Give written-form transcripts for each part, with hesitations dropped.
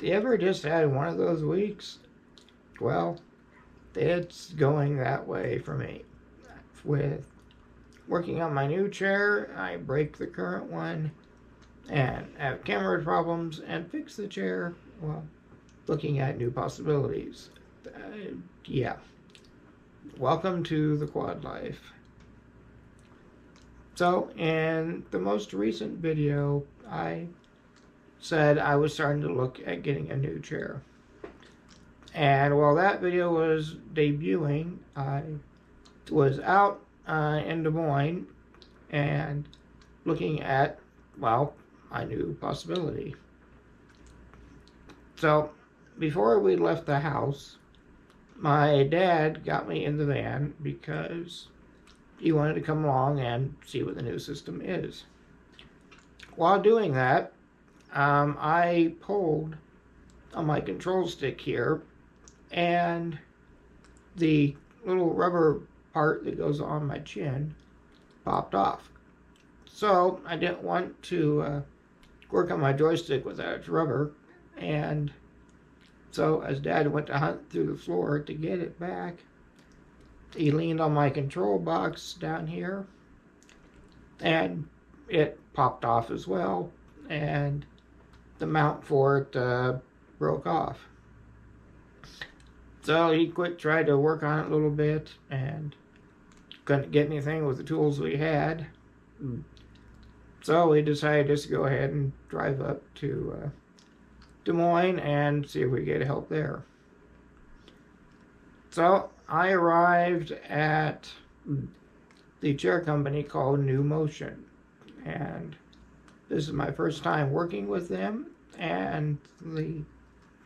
you ever just had one of those weeks? Well, it's going that way for me. With working on my new chair, I break the current one and have camera problems and fix the chair while looking at new possibilities. Yeah. Welcome to the quad life. So, in the most recent video, I said I was starting to look at getting a new chair. And while that video was debuting, I was out in Des Moines and looking at, well, my new possibility. So, before we left the house, my dad got me in the van because he wanted to come along and see what the new system is. While doing that, I pulled on my control stick here, and the little rubber part that goes on my chin popped off. So I didn't want to work on my joystick without its rubber, and so as Dad went to hunt through the floor to get it back, he leaned on my control box down here, and it popped off as well, and the mount for it broke off. So he tried to work on it a little bit and couldn't get anything with the tools we had. So we decided just to go ahead and drive up to Des Moines and see if we get help there. So I arrived at the chair company called New Motion, and this is my first time working with them, and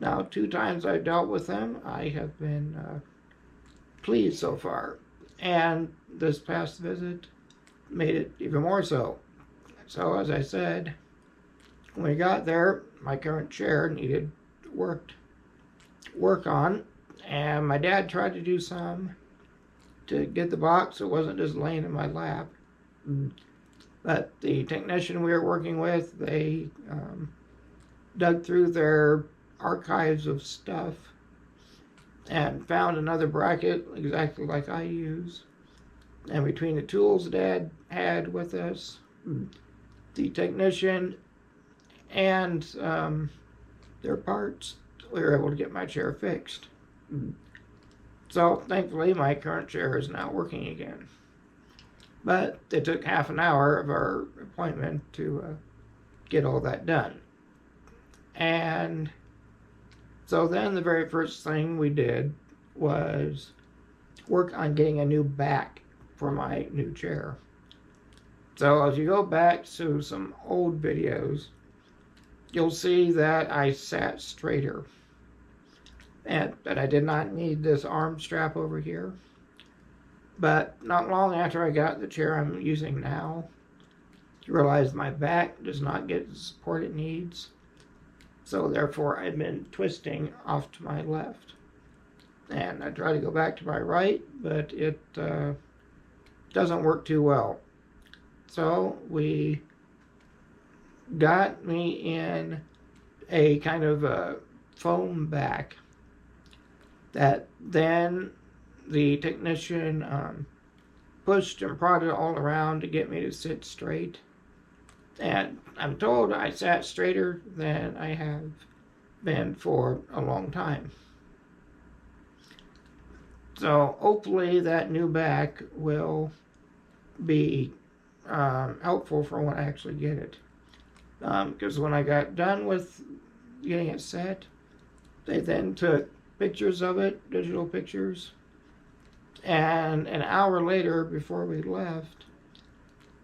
now 2 times I've dealt with them, I have been pleased so far, and this past visit made it even more so. So as I said, when we got there, my current chair needed work on, and my dad tried to do some to get the box so it wasn't just laying in my lap. But the technician we were working with, they dug through their archives of stuff and found another bracket exactly like I use. And between the tools Dad had with us, the technician, and their parts, we were able to get my chair fixed. So thankfully my current chair is now working again. But it took half an hour of our appointment to get all that done. And so then the very first thing we did was work on getting a new back for my new chair. So if you go back to some old videos, you'll see that I sat straighter and that I did not need this arm strap over here. But not long after I got the chair I'm using now, I realized my back does not get the support it needs. So therefore I've been twisting off to my left. And I try to go back to my right, but it doesn't work too well. So we got me in a kind of a foam back that then the technician pushed and prodded all around to get me to sit straight. And I'm told I sat straighter than I have been for a long time. So hopefully that new back will be helpful for when I actually get it. Because when I got done with getting it set, they then took pictures of it, digital pictures, and an hour later, before we left,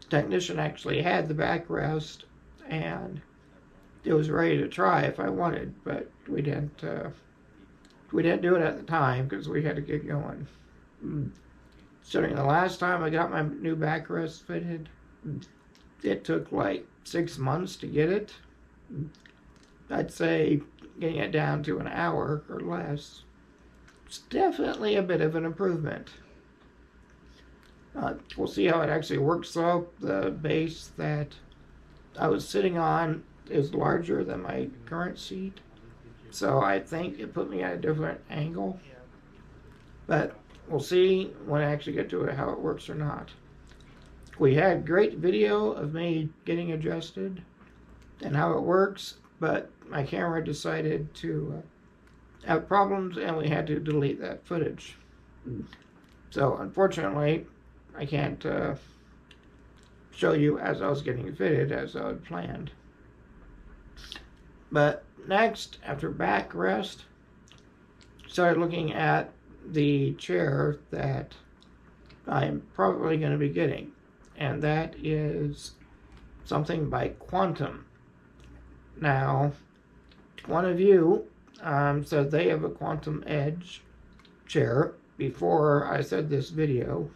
the technician actually had the backrest, and it was ready to try if I wanted, but we didn't do it at the time because we had to get going. Considering the last time I got my new backrest fitted, it took like 6 months to get it. I'd say getting it down to an hour or less. It's definitely a bit of an improvement. We'll see how it actually works though. The base that I was sitting on is larger than my current seat, So I think it put me at a different angle. But we'll see when I actually get to it how it works or not. We had great video of me getting adjusted and how it works, but my camera decided to have problems and we had to delete that footage. So unfortunately, I can't show you as I was getting fitted as I had planned. But next, after back rest, started looking at the chair that I'm probably going to be getting, and that is something by Quantum. Now, one of you said they have a Quantum Edge chair before I said this video.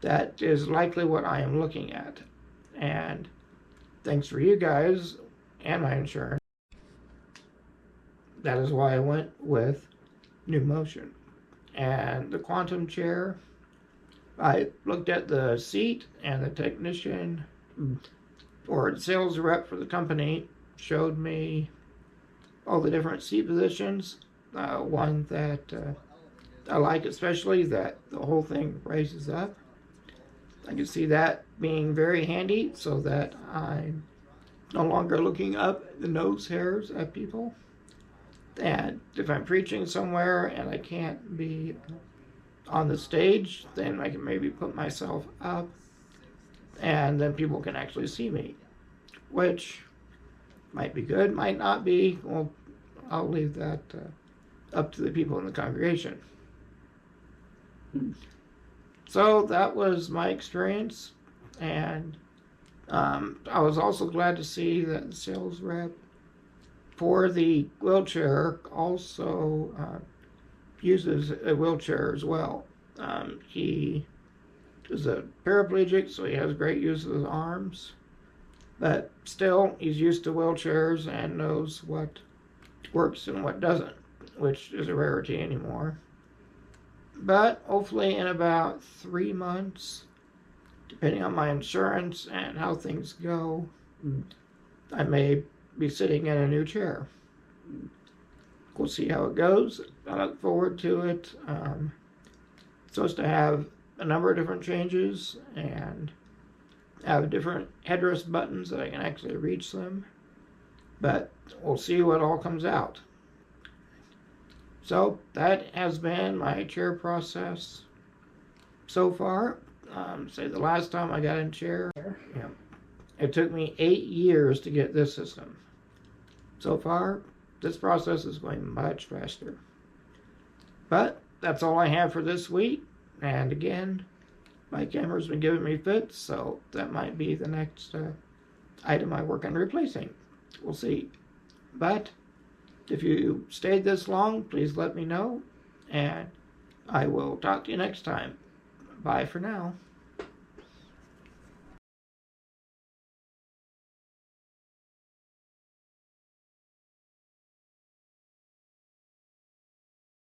That is likely what I am looking at, and thanks for you guys and my insurance, that is why I went with New Motion. And the Quantum chair, I looked at the seat, and the technician or sales rep for the company showed me all the different seat positions. One that I like especially, that the whole thing raises up. I can see that being very handy so that I'm no longer looking up the nose hairs at people. And if I'm preaching somewhere and I can't be on the stage, then I can maybe put myself up and then people can actually see me, which might be good, might not be. Well, I'll leave that up to the people in the congregation. So that was my experience, and I was also glad to see that the sales rep for the wheelchair also uses a wheelchair as well. He is a paraplegic, so he has great use of his arms, but still he's used to wheelchairs and knows what works and what doesn't, which is a rarity anymore. But hopefully in about 3 months, depending on my insurance and how things go, I may be sitting in a new chair. We'll see how it goes. I look forward to it. It's supposed to have a number of different changes and have different headrest buttons that I can actually reach them. But we'll see what all comes out. So that has been my chair process so far. Say the last time I got in chair, it took me 8 years to get this system. So far, this process is going much faster. But that's all I have for this week. And again, my camera's been giving me fits, so that might be the next item I work on replacing. We'll see. But if you stayed this long, please let me know, and I will talk to you next time. Bye for now.